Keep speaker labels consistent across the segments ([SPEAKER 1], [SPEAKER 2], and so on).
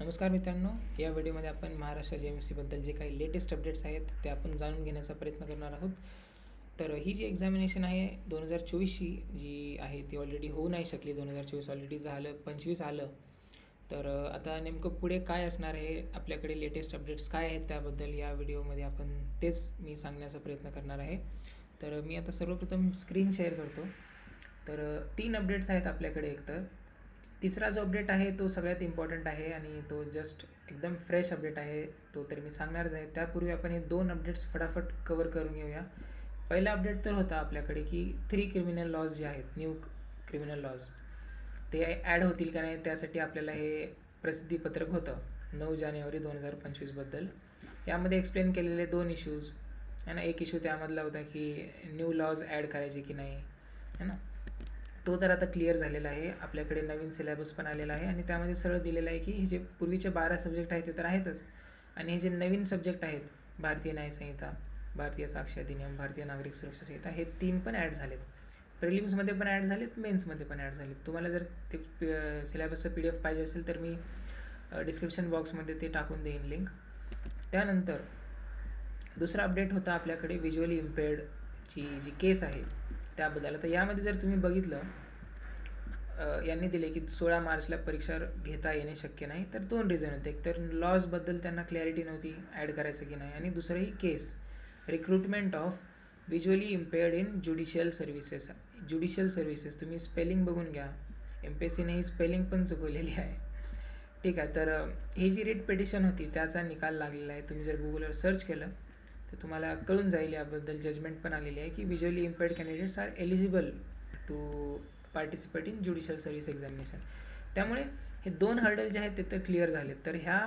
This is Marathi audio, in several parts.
[SPEAKER 1] नमस्कार मित्रांनो, या व्हिडिओमध्ये आपण महाराष्ट्र JMFCबद्दल जे काही लेटेस्ट अपडेट्स आहेत ते आपण जाणून घेण्याचा प्रयत्न करणार आहोत. तर ही जी एक्झामिनेशन आहे 2024ची जी आहे ती ऑलरेडी होऊ नाही शकली. 2024 ऑलरेडी झालं, 25 आलं. तर आता नेमकं पुढे काय असणार आहे, आपल्याकडे लेटेस्ट अपडेट्स काय आहेत त्याबद्दल या व्हिडिओमध्ये आपण तेच मी सांगण्याचा प्रयत्न करणार आहे. तर मी आता सर्वप्रथम स्क्रीन शेअर करतो. तर 3 अपडेट्स आहेत आपल्याकडे एकतर. तिसरा जो अपडेट आहे तो सगळ्यात इम्पॉर्टंट आहे आणि तो जस्ट एकदम फ्रेश अपडेट आहे, तो तर मी सांगणारच आहे. त्यापूर्वी आपण हे 2 अपडेट्स फटाफट कवर करून घेऊया. पहिला अपडेट तर होता आपल्याकडे की 3 क्रिमिनल लॉज जे आहेत, न्यू क्रिमिनल लॉज, ते ॲड होतील का नाही त्यासाठी आपल्याला हे प्रसिद्धीपत्रक होतं 9 जानेवारी 2025बद्दल. यामध्ये एक्सप्लेन केलेले 2 इश्यूज आहे ना. एक इश्यू त्यामधला होता की न्यू लॉज ॲड करायचे की नाही, है ना. तो तर आता क्लिअर झालेला आहे. आपल्याकडे नवीन सिलेबस पण आलेला आहे आणि त्यामध्ये सरळ दिलेलं आहे की हे जे पूर्वीचे 12 सब्जेक्ट आहेत ते तर आहेतच, आणि हे जे नवीन सब्जेक्ट आहेत, भारतीय न्यायसंहिता, भारतीय साक्ष अधिनियम, भारतीय नागरिक सुरक्षा संहिता, हे 3 पण ॲड झालेत. प्रिलिम्समध्ये पण ॲड झालेत, मेन्समध्ये पण ॲड झालेत. तुम्हाला जर ते सिलेबसचं PDF पाहिजे असेल तर मी डिस्क्रिप्शन बॉक्समध्ये ते टाकून देईन लिंक. त्यानंतर दुसरा अपडेट होता आपल्याकडे व्हिज्युअली इम्पेअर्डची जी केस आहे त्याबद्दल. तर यामध्ये जर तुम्ही बघितलं, यांनी दिले की 16 मार्चला परीक्षा घेता येणे शक्य नाही. तर 2 रिझन होते. एक तर लॉजबद्दल त्यांना क्लॅरिटी नव्हती ॲड करायचं की नाही, आणि दुसरं ही case recruitment of visually impaired in judicial services. तुम्ही स्पेलिंग बघून घ्या, MPSCने ही स्पेलिंग पण चुकवलेली आहे. ठीक आहे. तर ही जी रिट पिटिशन होती त्याचा निकाल लागलेला आहे. तुम्ही जर गुगलवर सर्च केलं तर तुम्हाला कळून जाईल. याबद्दल जजमेंट पण आलेली आहे की visually impaired candidates are eligible to participate in judicial service examination. त्यामुळे हे 2 हर्डल जे आहेत ते तर क्लिअर झालेत. तर ह्या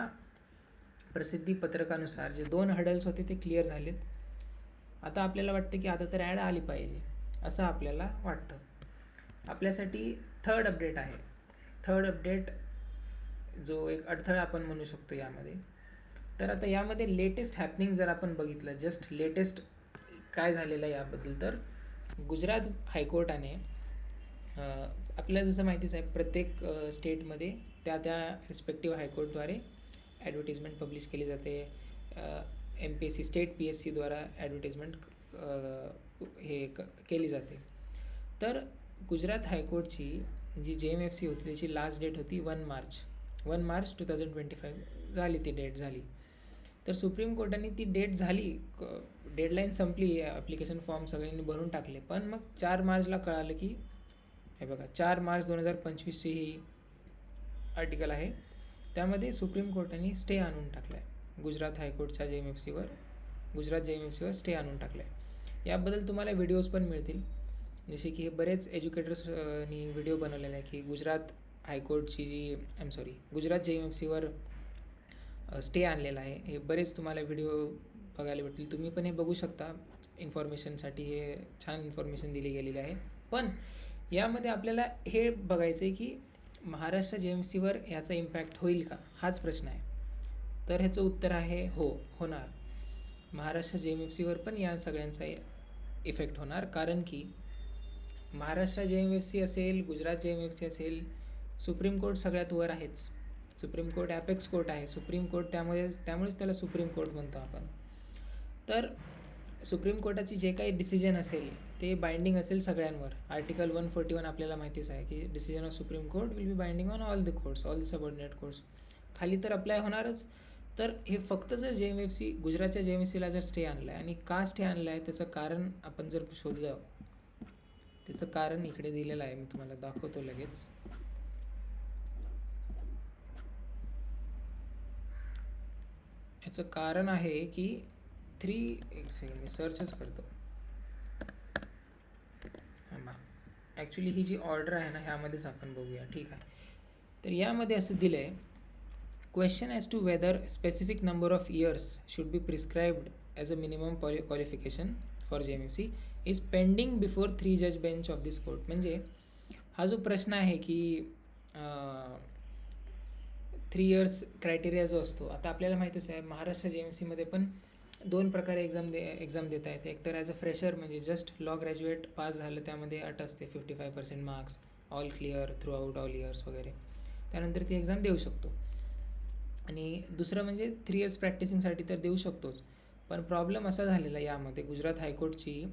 [SPEAKER 1] प्रसिद्धीपत्रकानुसार जे 2 हर्डल्स होते ते क्लिअर झालेत. आता आपल्याला वाटतं की आता तर ॲड आली पाहिजे असं आपल्याला वाटतं. आपल्यासाठी थर्ड अपडेट आहे. थर्ड अपडेट जो एक अडथळा आपण म्हणू शकतो यामध्ये. तर आता यामध्ये लेटेस्ट हॅपनिंग जर आपण बघितलं, जस्ट लेटेस्ट काय झालेलं आहे याबद्दल, तर गुजरात हायकोर्टाने आपल्याला जसं माहितीच आहे प्रत्येक स्टेटमध्ये त्या रिस्पेक्टिव्ह हायकोर्टद्वारे ॲडव्हर्टिजमेंट पब्लिश केली जाते. MPSC स्टेट PSCद्वारा ॲडव्हर्टिजमेंट केली जाते. तर गुजरात हायकोर्टची जी JMFC होती त्याची लास्ट डेट होती 1 मार्च 2025 झाली, ती डेट झाली. तर सुप्रीम कोर्टाने ती डेट झाली, डेडलाईन संपली, ॲप्लिकेशन फॉर्म सगळ्यांनी भरून टाकले. पण मग 4 मार्चला कळालं की हे बघा 4 मार्च 2025ची ही आर्टिकल आहे, त्यामध्ये सुप्रीम कोर्टाने स्टे आणून टाकला आहे गुजरात हायकोर्टच्या गुजरात JMFCवर स्टे आणून टाकला आहे. याबद्दल तुम्हाला व्हिडिओज पण मिळतील, जसे की हे बरेच एज्युकेटर्सनी व्हिडिओ बनवलेला आहे की गुजरात हायकोर्टची गुजरात JMFCवर स्टे आणलेला आहे. हे बरेच तुम्हाला व्हिडिओ बघायला भेटतील. तुम्ही पण हे बघू शकता. इन्फॉर्मेशनसाठी हे छान इन्फॉर्मेशन दिली गेलेली आहे. पण यामध्ये आपल्याला हे बघायचं आहे की महाराष्ट्र JMFCवर ह्याचा इम्पॅक्ट होईल का, हाच प्रश्न आहे. तर ह्याचं उत्तर आहे हो, होणार. महाराष्ट्र JMFCवर पण या सगळ्यांचा इफेक्ट होणार, कारण की महाराष्ट्र JMFC असेल, गुजरात JMFC असेल, सुप्रीम कोर्ट सगळ्यात वर आहेच. सुप्रीम कोर्ट ॲपेक्स कोर्ट आहे. सुप्रीम कोर्ट त्यामुळेच त्याला सुप्रीम कोर्ट म्हणतो आपण. तर सुप्रीम कोर्टाची जे काही डिसिजन असेल ते बाइंडिंग असेल सगळ्यांवर. आर्टिकल 141 आपल्याला माहितीच आहे की decision of supreme court will be binding on all the courts, all the subordinate courts. खाली तर अप्लाय होणारच. तर हे फक्त जर JMFC, गुजरातच्या JMFCला जर स्टे आणला आहे, आणि का स्टे आणला आहे त्याचं कारण आपण जर शोधलं, त्याचं कारण इकडे दिलेलं आहे, मी तुम्हाला दाखवतो लगेच. याचं कारण आहे की एक सेकंड मी सर्चच करतो. हां, ॲक्च्युली ही जी ऑर्डर आहे ना ह्यामध्येच आपण बघूया. ठीक आहे. तर यामध्ये असं दिलं आहे, question as to whether specific number of years should be prescribed as a minimum qualification for JMFC is pending before 3 जज बेंच ऑफ दिस कोर्ट. म्हणजे हा जो प्रश्न आहे की 3 इयर्स क्रायटेरिया जो असतो, आता आपल्याला माहितीच आहे महाराष्ट्र JMFCमध्ये पण 2 प्रकारे एक्झाम देता येते. एक तर ॲज अ फ्रेशर, म्हणजे जस्ट लॉ ग्रॅज्युएट पास झालं, त्यामध्ये अट असते 55% marks, all clear through out all ears वगैरे, त्यानंतर ती एक्झाम देऊ शकतो. आणि दुसरं म्हणजे 3 इयर्स प्रॅक्टिसिंगसाठी तर देऊ शकतोच. पण प्रॉब्लेम असा झालेला यामध्ये गुजरात हायकोर्टची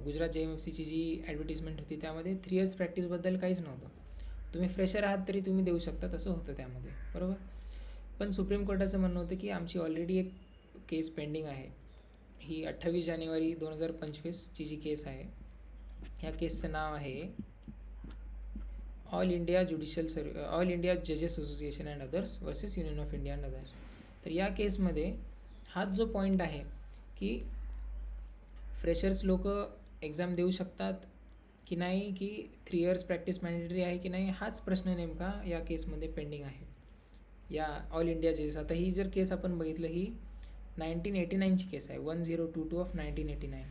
[SPEAKER 1] गुजरात JMFCची जी ॲडव्हर्टिजमेंट होती त्यामध्ये 3 इयर्स प्रॅक्टिसबद्दल काहीच नव्हतं. तुम्ही फ्रेशर आहात तरी तुम्ही देऊ शकता तसं होतं त्यामध्ये, बरोबर. पण सुप्रीम कोर्टाचं म्हणणं होतं की आमची ऑलरेडी एक केस पेंडिंग आहे. ही 28 जानेवारी 2025ची जी केस आहे, ह्या केसचं नाव आहे ऑल इंडिया जजेस association and others versus union of India and others. तर या केसमध्ये हाच जो पॉईंट आहे की फ्रेशर्स लोक एक्झाम देऊ शकतात की नाही, की 3 इयर्स प्रॅक्टिस मॅन्डेटरी आहे की नाही, हाच प्रश्न नेमका या केसमध्ये पेंडिंग आहे या ऑल इंडिया जजेस. आता ही जर केस आपण बघितलं, ही 1989ची केस आहे, 1022 ऑफ 1989.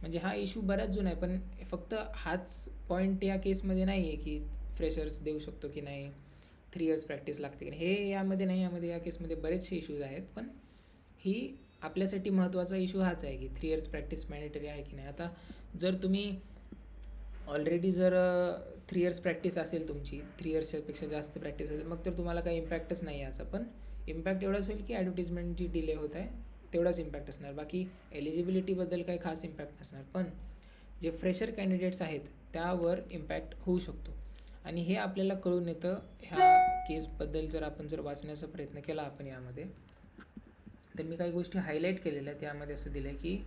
[SPEAKER 1] म्हणजे हा इश्यू बराच जुना आहे, पण फक्त हाच पॉईंट या केसमध्ये नाही आहे की फ्रेशर्स देऊ शकतो की नाही, 3 इयर्स प्रॅक्टिस लागते की नाही, हे यामध्ये नाही. या केसमध्ये बरेचसे इश्यूज आहेत, पण ही आपल्यासाठी महत्त्वाचा इश्यू हाच आहे की 3 इयर्स प्रॅक्टिस मॅन्डेटरी आहे की नाही. आता जर तुम्ही ऑलरेडी जर 3 इयर्स प्रॅक्टिस असेल तुमची, 3 इयर्सपेक्षा जास्त प्रॅक्टिस असेल, मग तर तुम्हाला काही इम्पॅक्टच नाही याचा. पण इम्पॅक्ट एवढाच होईल की ॲडव्हर्टिजमेंट जी डिले होत आहे तेवढाच इम्पॅक्ट असणार, बाकी एलिजिबिलिटीबद्दल काही खास इम्पॅक्ट नसणार. पण जे फ्रेशर कॅन्डिडेट्स आहेत त्यावर इम्पॅक्ट होऊ शकतो, आणि हे आपल्याला कळून येतं ह्या केसबद्दल जर वाचण्याचा प्रयत्न केला आपण यामध्ये. तर मी काही गोष्टी हायलाईट केलेल्या आहेत. त्यामध्ये असं दिलं आहे की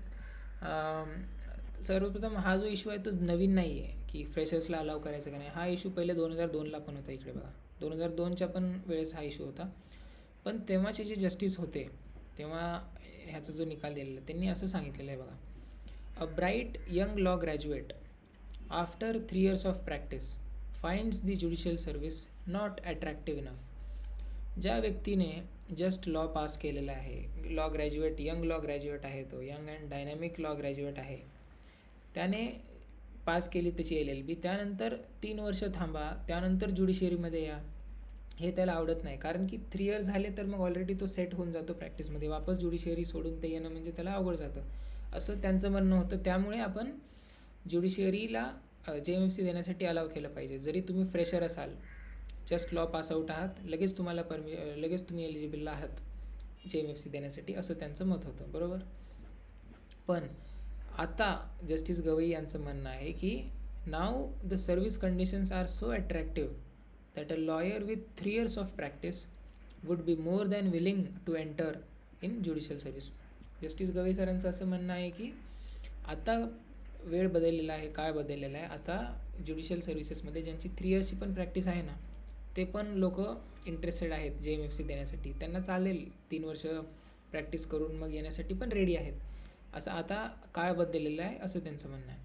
[SPEAKER 1] सर्वप्रथम हा जो इश्यू आहे तो नवीन नाही आहे की फ्रेशर्सला अलाव करायचं का नाही. हा इश्यू पहिले 2002ला पण होता. इकडे बघा, 2002च्या पण वेळेस हा इश्यू होता. पण तेव्हाचे जे जस्टिस होते तेव्हा ह्याचा जो निकाल दिलेला त्यांनी असं सांगितलेलं आहे बघा, a bright young law graduate after 3 years of practice finds the judicial service not attractive enough. ज्या व्यक्तीने जस्ट लॉ पास केलेला आहे, law graduate, young law graduate आहे, तो young and dynamic law graduate आहे, त्याने पास केली त्याची LLB, त्यानंतर 3 वर्ष थांबा, त्यानंतर ज्युडिशियरीमध्ये या, हे त्याला आवडत नाही. कारण की 3 इयर्स झाले तर मग ऑलरेडी तो सेट होऊन जातो प्रॅक्टिसमध्ये, वापस ज्युडिशियरी सोडून ते येणं म्हणजे त्याला अवघड जातं, असं त्यांचं म्हणणं होतं. त्यामुळे आपण ज्युडिशियरीला JMFC देण्यासाठी अलाव केलं पाहिजे. जरी तुम्ही फ्रेशर असाल, जस्ट लॉ पास आऊट आहात, लगेच तुम्ही एलिजिबल आहात JMFC देण्यासाठी, असं त्यांचं मत होतं, बरोबर. पण आता जस्टिस गवई यांचं म्हणणं आहे की now the service conditions are so attractive that a lawyer with 3 years of practice would be more than willing to enter in judicial service. Justice Gavai सरांचं असं म्हणणं आहे की आता वेळ बदललेला आहे, काळ बदललेला आहे. आता ज्युडिशियल सर्व्हिसेसमध्ये ज्यांची 3 इयर्सची पण प्रॅक्टिस आहे ना, ते पण लोक इंटरेस्टेड आहेत JMFC देण्यासाठी. त्यांना चालेल 3 वर्ष प्रॅक्टिस करून मग येण्यासाठी पण रेडी आहेत. असं आता काळ बदललेला आहे, असं त्यांचं म्हणणं आहे.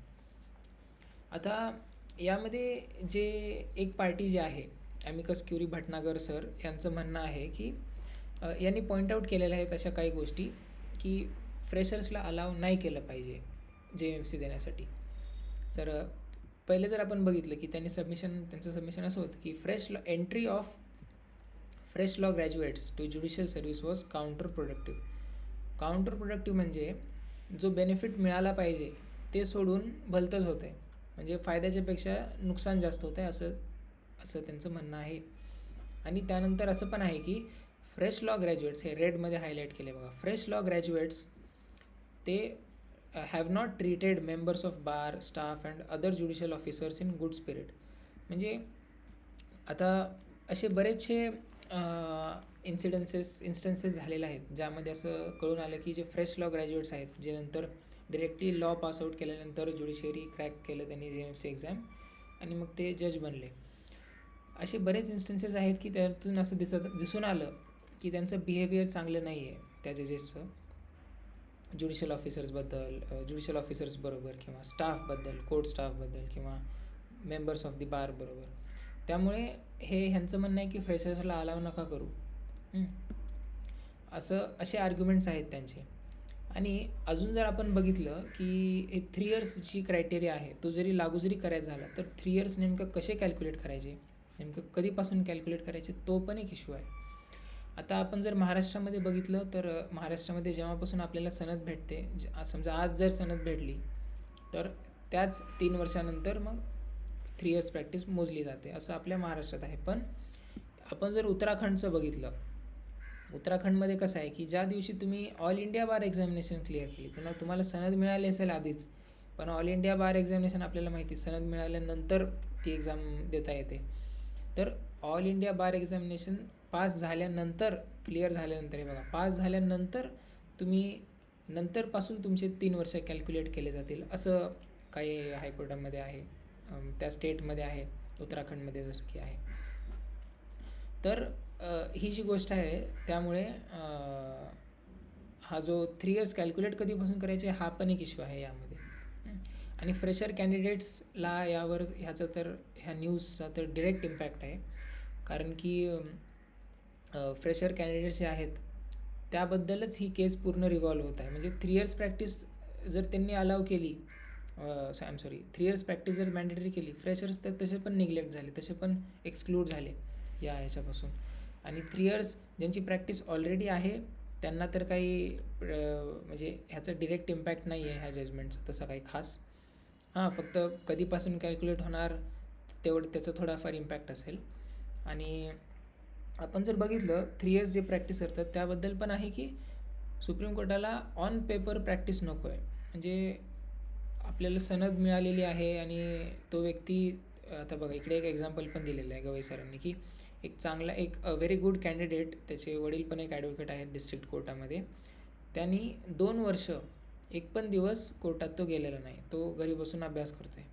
[SPEAKER 1] आता यामध्ये जे एक पार्टी जे आहे, ॲमिकस क्युरी भटनागर सर यांचं म्हणणं आहे की यांनी पॉईंटआउट केलेल्या आहेत अशा काही गोष्टी की फ्रेशर्सला अलाव नाही केलं पाहिजे JMFC देण्यासाठी. सर पहिले जर आपण बघितलं की त्यांचं सबमिशन असं होतं की entry of fresh law graduates to judicial service was counterproductive. Counterproductive म्हणजे जो बेनिफिट मिळाला पाहिजे ते सोडून भलतंच होतं आहे, म्हणजे फायद्याच्या पेक्षा नुकसान जास्त होतं आहे, असं त्यांचं म्हणणं आहे. आणि त्यानंतर असं पण आहे की फ्रेश लॉ ग्रॅज्युएट्स, हे रेडमध्ये हायलाईट केले बघा, फ्रेश लॉ ग्रॅज्युएट्स ते have not treated members of bar, staff and other judicial officers in good spirit. म्हणजे आता असे बरेचसे इन्स्टन्सेस झालेले आहेत ज्यामध्ये असं कळून आलं की जे फ्रेश लॉ ग्रॅज्युएट्स आहेत, जे नंतर डिरेक्टली लॉ पासआउट केल्यानंतर ज्युडिशियरी क्रॅक केलं त्यांनी JMFC एक्झाम, आणि मग ते जज बनले, असे बरेच इन्स्टन्सेस आहेत की त्यातून असं दिसून आलं की त्यांचं बिहेवियर चांगलं नाही आहे त्या जजेसचं ज्युडिशियल ऑफिसर्स बरोबर, किंवा स्टाफबद्दल, कोर्ट स्टाफबद्दल, किंवा मेंबर्स ऑफ दी बार बरोबर. त्यामुळे ह्यांचं म्हणणं आहे की फ्रेशर्सला अलाव नका करू, असे आर्ग्युमेंट्स आहेत त्यांचे. आणि अजून जर आपण बघितलं की हे 3 इयर्सची क्रायटेरिया आहे, तो जरी लागू करायचा झाला तर 3 इयर्स नेमकं कसे कॅल्क्युलेट करायचे, नेमकं कधीपासून कॅल्क्युलेट करायचे, तो पण एक इश्यू आहे. आता आपण जर महाराष्ट्रामध्ये बघितलं तर महाराष्ट्रामध्ये जेव्हापासून आपल्याला सनद भेटते, समजा आज जर सनद भेटली तर त्याच 3 वर्षानंतर मग 3 इयर्स प्रॅक्टिस मोजली जाते, असं आपल्या महाराष्ट्रात आहे. पण आपण जर उत्तराखंडचं बघितलं उत्तराखंडमध्ये कसं आहे की ज्या दिवशी तुम्ही ऑल इंडिया बार एक्झामिनेशन क्लिअर केली, तुम्हाला सनद मिळाली असेल आधीच, पण ऑल इंडिया बार एक्झामिनेशन आपल्याला माहिती सनद मिळाल्यानंतर ती एक्झाम देता येते. तर ऑल इंडिया बार एक्झामिनेशन पास झाल्यानंतर, क्लिअर झाल्यानंतर, हे बघा, पास झाल्यानंतर तुम्ही नंतरपासून तुमचे 3 वर्ष कॅल्क्युलेट केले जातील, असं काही हायकोर्टामध्ये आहे, त्या स्टेटमध्ये आहे, उत्तराखंडमध्ये जसं की आहे. तर ही जी गोष्ट आहे त्यामुळे हा जो 3 इयर्स कॅल्क्युलेट कधीपासून करायचे हा पण एक इश्यू आहे यामध्ये. आणि फ्रेशर कॅन्डिडेट्सला ह्या न्यूजचा तर डिरेक्ट इम्पॅक्ट आहे, कारण की फ्रेशर कॅन्डिडेट्स जे आहेत त्याबद्दलच ही केस पूर्ण रिव्हॉल्व होत आहे. म्हणजे 3 इयर्स प्रॅक्टिस जर त्यांनी अलाव केली, 3 इयर्स प्रॅक्टिस जर मॅन्डेटरी केली, फ्रेशर्स तर तसे पण निग्लेक्ट झाले, तसे पण एक्सक्लूड झाले या ह्याच्यापासून. आणि 3 इयर्स ज्यांची प्रॅक्टिस ऑलरेडी आहे त्यांना तर काही म्हणजे ह्याचा डिरेक्ट इम्पॅक्ट नाही आहे ह्या जजमेंटचा तसा काही खास. फक्त कधीपासून कॅल्क्युलेट होणार तेवढं त्याचा थोडाफार इम्पॅक्ट असेल. आणि आपण जर बघितलं 3 इयर्स जे प्रॅक्टिस करतात त्याबद्दल पण आहे की सुप्रीम कोर्टाला ऑन पेपर प्रॅक्टिस नको आहे. म्हणजे आपल्याला सनद मिळालेली आहे आणि तो व्यक्ती, आता बघा इकडे एक एक्झाम्पल पण दिलेलं आहे गवई सरांनी, की एक व्हेरी गुड कॅन्डिडेट, त्याचे वडील पण एक ॲडव्होकेट आहेत डिस्ट्रिक्ट कोर्टामध्ये, त्यांनी 2 वर्ष एक पण दिवस कोर्टात तो गेलेला नाही, तो घरी बसून अभ्यास करतो आहे,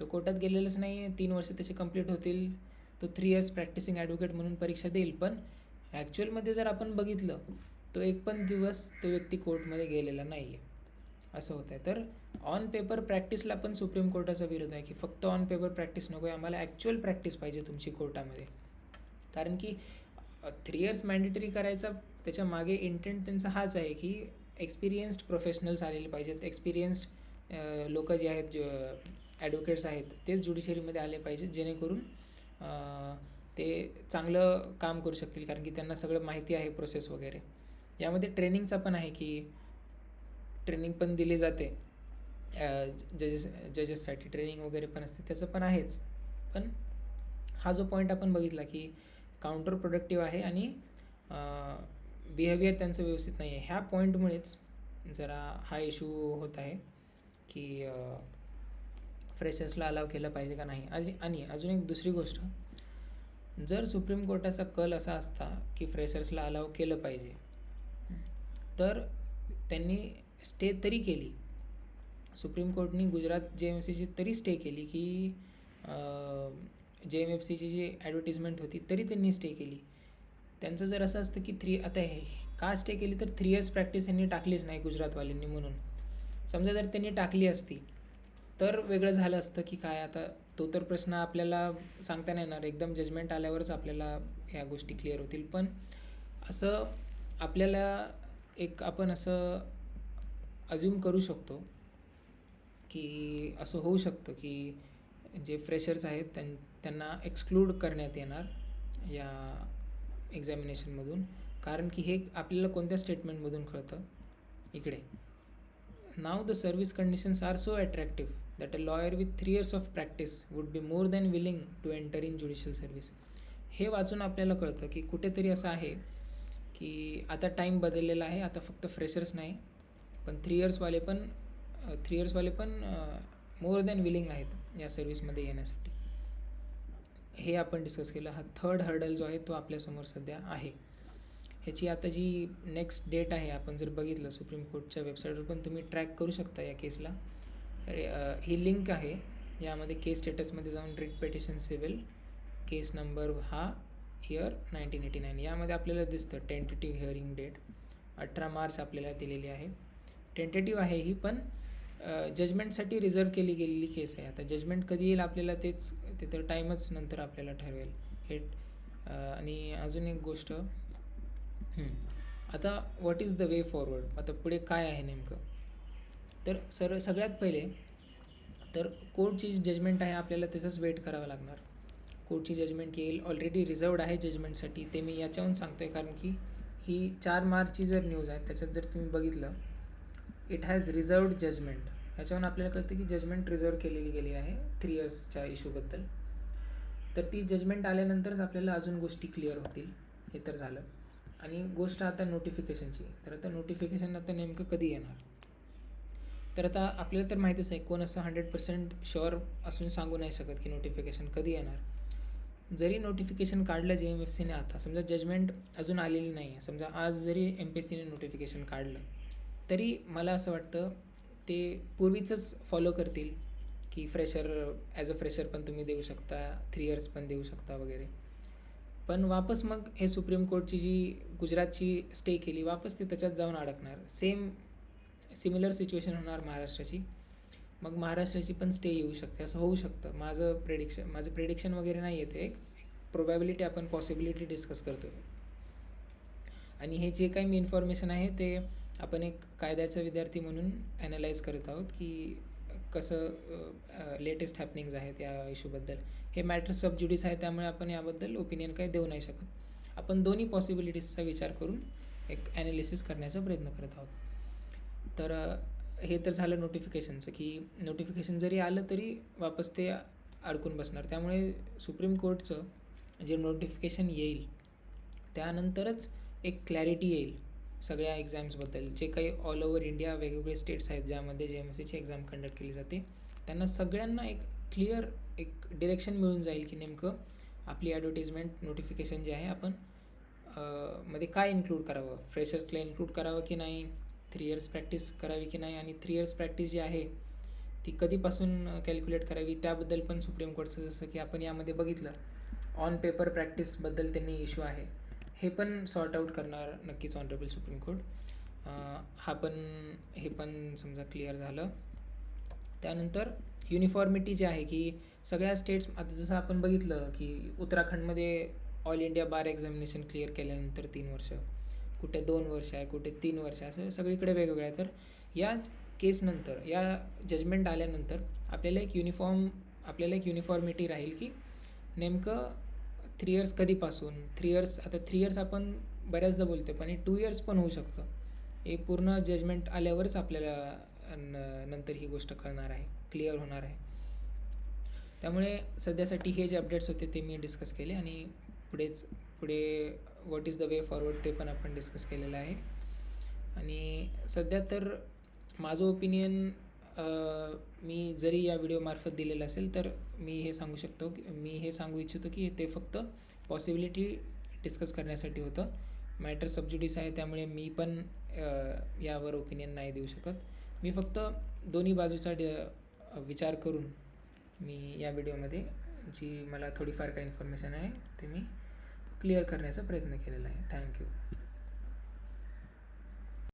[SPEAKER 1] तो कोर्टात गेलेलाच नाही आहे. 3 वर्ष त्याचे कंप्लीट होतील, तो 3 इयर्स प्रॅक्टिसिंग ॲडव्होकेट म्हणून परीक्षा देईल, पण ॲक्च्युअलमध्ये जर आपण बघितलं तो एक पण दिवस तो व्यक्ती कोर्टमध्ये गेलेला नाही आहे, असं होतं आहे. तर ऑन पेपर प्रॅक्टिसला पण सुप्रीम कोर्टाचा विरोध आहे की फक्त ऑन पेपर प्रॅक्टिस नको आहे, आम्हाला ॲक्च्युअल प्रॅक्टिस पाहिजे तुमची कोर्टामध्ये. कारण की 3 इयर्स मॅन्डेटरी करायचा त्याच्या मागे इंटेंट त्यांचा हाच आहे की एक्सपिरियन्स्ड प्रोफेशनल्स आलेले पाहिजेत, एक्सपिरियन्स्ड लोक जे आहेत, ॲडव्होकेट्स आहेत, तेच ज्युडिशरीमध्ये आले पाहिजेत, जेणेकरून ते चांगलं काम करू शकतील, कारण की त्यांना सगळं माहिती आहे प्रोसेस वगैरे. यामध्ये ट्रेनिंगचा पण आहे की ट्रेनिंग पण दिली जाते, जजेससाठी ट्रेनिंग वगैरे पण असते, त्याचं पण आहेच. पण हा जो पॉईंट आपण बघितला की काउंटर प्रोडक्टिव्ह आहे आणि बिहेवियर त्यांचं व्यवस्थित नाही आहे, ह्या पॉईंटमुळेच जरा हा इश्यू होत आहे की फ्रेशर्सला अलाव केलं पाहिजे का नाही. आणि अजून एक दुसरी गोष्ट, जर सुप्रीम कोर्टाचा कल असा असता की फ्रेशर्सला अलाव केलं पाहिजे, तर त्यांनी स्टे तरी केली, सुप्रीम कोर्टनी गुजरात JMFCची तरी स्टे केली की JMFCची जी ॲडव्हर्टिजमेंट होती तरी त्यांनी स्टे केली. त्यांचं जर असं असतं की आता हे का स्टे केली, तर 3 इयर्स प्रॅक्टिस यांनी टाकलीच नाही गुजरातवाल्यांनी म्हणून. समजा जर त्यांनी टाकली असती तर वेगळं झालं असतं की काय, आता तो तर प्रश्न आपल्याला सांगता नाही येणार, एकदम जजमेंट आल्यावरच आपल्याला ह्या गोष्टी क्लिअर होतील. पण असं आपल्याला आपण असं अज्युम करू शकतो की असं होऊ शकतं की जे फ्रेशर्स आहेत त्यांना एक्सक्लूड करण्यात येणार या एक्झामिनेशनमधून. कारण की हे आपल्याला कोणत्या स्टेटमेंटमधून कळतं, इकडे, now the service conditions are so attractive that a lawyer with 3 years of practice would be more than willing to enter in judicial service. हे वाचून आपल्याला कळतं की कुठेतरी असं आहे की आता टाईम बदललेला आहे, आता फक्त फ्रेशर्स नाही पण 3 इयर्सवाले पण मोर दॅन विलिंग आहेत या सर्व्हिसमध्ये येण्यासाठी. हे आपण डिस्कस केलं. हा थर्ड हर्डल जो आहे तो आपल्यासमोर सध्या आहे. ह्याची आता जी नेक्स्ट डेट आहे, आपण जर बघितलं सुप्रीम कोर्टच्या वेबसाईटवर पण तुम्ही ट्रॅक करू शकता या केसला. ही लिंक आहे, यामध्ये केस स्टेटसमध्ये जाऊन रिट पेटिशन सिव्हिल केस नंबर हा इयर 1989 यामध्ये आपल्याला दिसतं टेंटेटिव्ह हिअरिंग डेट 18 मार्च आपल्याला दिलेली आहे. टेंटेटिव्ह आहे ही, पण जजमेंटसाठी रिझर्व केली गेलेली केस आहे. आता जजमेंट कधी येईल आपल्याला ते तर टाईमच नंतर आपल्याला ठरवेल हे. आणि अजून एक गोष्ट, आता what is the way forward, आता पुढे काय आहे नेमकं. तर सगळ्यात पहिले तर कोर्टची जजमेंट आहे आपल्याला त्याचंच वेट करावं लागणार. कोर्टची जजमेंट येईल, ऑलरेडी रिझर्वड आहे जजमेंटसाठी, ते मी याच्याहून सांगतो आहे कारण की ही 4 मार्चची जर न्यूज आहे त्याच्यात जर तुम्ही बघितलं इट हॅज रिझर्वड जजमेंट, ह्याच्याहून आपल्याला कळतं की जजमेंट रिझर्व केलेली गेली आहे 3 इयर्सच्या इश्यूबद्दल. तर ती जजमेंट आल्यानंतरच आपल्याला अजून गोष्टी क्लिअर होतील. हे तर झालं. आणि गोष्ट आता नोटिफिकेशनची. तर आता नोटिफिकेशन आता नेमकं कधी येणार? तर आता आपल्याला तर माहितीच आहे, कोण असं 100% शुअर असून सांगू नाही शकत की नोटिफिकेशन कधी येणार. जरी नोटिफिकेशन काढलं JMFCने, आता समजा जजमेंट अजून आलेली नाही आहे, समजा आज जरी MPSCने नोटिफिकेशन काढलं, तरी मला असं वाटतं ते पूर्वीचंच फॉलो करतील की फ्रेशर, ॲज अ फ्रेशर पण तुम्ही देऊ शकता, 3 इयर्स पण देऊ शकता वगैरे. पण वापस मग हे सुप्रीम कोर्टची जी गुजरातची स्टे केली, वापस ते त्याच्यात जाऊन अडकणार. सिमिलर सिच्युएशन होणार महाराष्ट्राची. मग महाराष्ट्राची पण स्टे येऊ शकते, असं होऊ शकतं. माझं प्रेडिक्शन वगैरे नाही आहे, ते एक प्रोबॅबिलिटी, आपण पॉसिबिलिटी डिस्कस करतो आहे. आणि हे जे काही मी इन्फॉर्मेशन आहे ते आपण एक कायद्याचा विद्यार्थी म्हणून ॲनालाइज करत आहोत की कसं लेटेस्ट हॅपनिंग्ज आहेत या इश्यूबद्दल. हे मॅटर सब ज्युडिस आहे, त्यामुळे आपण याबद्दल ओपिनियन काही देऊ नाही शकत. आपण दोन्ही पॉसिबिलिटीजचा विचार करून एक ॲनालिसिस करण्याचा प्रयत्न करत आहोत. तर हे तर झालं नोटिफिकेशनचं, की नोटिफिकेशन जरी आलं तरी वापस ते अडकून बसणार. त्यामुळे सुप्रीम कोर्टचं जे नोटिफिकेशन येईल त्यानंतरच एक क्लॅरिटी येईल सगळ्या एक्झाम्सबद्दल. जे काही ऑल ओव्हर इंडिया वेगवेगळे स्टेट्स आहेत ज्यामध्ये JMFCची एक्झाम कंडक्ट केली जाते, त्यांना सगळ्यांना एक क्लिअर एक डिरेक्शन मिळून जाईल की नेमकं आपली ॲडव्हर्टिजमेंट नोटिफिकेशन जे आहे आपण मध्ये काय इन्क्लूड करावं, फ्रेशर्सला इन्क्लूड करावं की नाही, 3 इयर्स प्रॅक्टिस करावी की नाही, आणि 3 इयर्स प्रॅक्टिस जी आहे ती कधीपासून कॅल्क्युलेट करावी त्याबद्दल पण सुप्रीम कोर्टचं, जसं की आपण यामध्ये बघितलं, ऑन पेपर प्रॅक्टिसबद्दल त्यांनी इश्यू आहे, हे पण सॉर्ट आऊट करणार नक्कीच ऑनरेबल सुप्रीम कोर्ट. हे पण समजा क्लिअर झालं. त्यानंतर युनिफॉर्मिटी जी आहे की सगळ्या स्टेट्स, आता जसं आपण बघितलं की उत्तराखंडमध्ये ऑल इंडिया बार एक्झामिनेशन क्लिअर केल्यानंतर 3 वर्ष, कुठे 2 वर्ष आहे, कुठे 3 वर्ष, असं सगळीकडे वेगवेगळं आहे. तर या केसनंतर, या जजमेंट आल्यानंतर आपल्याला एक युनिफॉर्मिटी राहील की नेमकं 3 इयर्स कधीपासून, 3 इयर्स, आता 3 इयर्स आपण बऱ्याचदा बोलतो, पण हे 2 इयर्स पण होऊ शकतं. हे पूर्ण जजमेंट आल्यावरच आपल्याला नंतर ही गोष्ट कळणार आहे, क्लिअर होणार आहे. त्यामुळे सध्यासाठी हे जे अपडेट्स होते ते मी डिस्कस केले, आणि पुढे what is the way forward ते पण आपण डिस्कस केलेलं आहे. आणि सध्या तर माझं ओपिनियन मी जरी या व्हिडिओमार्फत दिलेलं असेल, तर मी हे सांगू इच्छितो की ते फक्त पॉसिबिलिटी डिस्कस करण्यासाठी होतं. मॅटर सबज्युडिस आहे, त्यामुळे मी पण यावर ओपिनियन नाही देऊ शकत. मी फक्त दोन्ही बाजूचा विचार करून मी या व्हिडिओमध्ये जी मला थोडीफार काही इन्फॉर्मेशन आहे ते मी क्लिअर करण्याचा प्रयत्न केलेला आहे. थँक्यू.